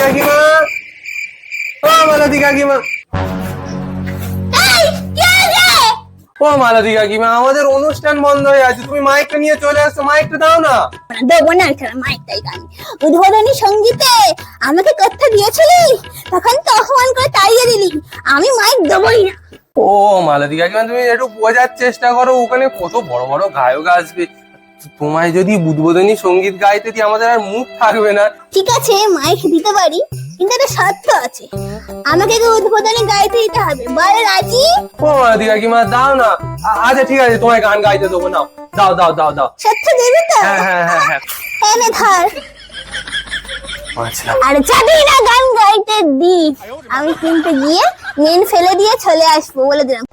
কাকিমা, ও মালতী কাকিমা, ও মালতী কাকিমা, আমাদের অনুষ্ঠান বন্ধ হয়ে আছে, তুমি মাইকটা নিয়ে চলে আসছো, মাইকটা দাও না। দেবো না মাইকটাই গান। উদ্বোধনী সঙ্গীতে আমাকে কথা দিয়েছিলি, তখন তো অপমান করে তাড়িয়ে দিলি, আমি মাইক দেবই না। ও মালতী কাকিমা, তুমি একটু বোঝার চেষ্টা করো, ওখানে কত বড় বড় গায়ক আসবে, তোমায় যদি উদ্বোধনী সঙ্গীত গাইতে দিই আমাদের আর মুখ থাকবে না। ঠিক আছে, মাইক দিতে পারি, কিন্তু একটা শর্ত আছে, আমাকে উদ্বোধনী গাইতে দিতে হবে, বলে রাজি? ও মালতী কাকিমা, দাও না। আচ্ছা ঠিক আছে, তোমায় গান গাইতে দেবো, নাও, দাও দাও দাও দাও। সত্যি দেবে তো? হ্যাঁ হ্যাঁ হ্যাঁ হ্যাঁ। এনে ধর। আচ্ছা, আর যদি না গান গাইতে দি, আমি কিন্তু গিয়ে মেন ফেলে দিয়ে চলে আসবো, বলে দিলাম।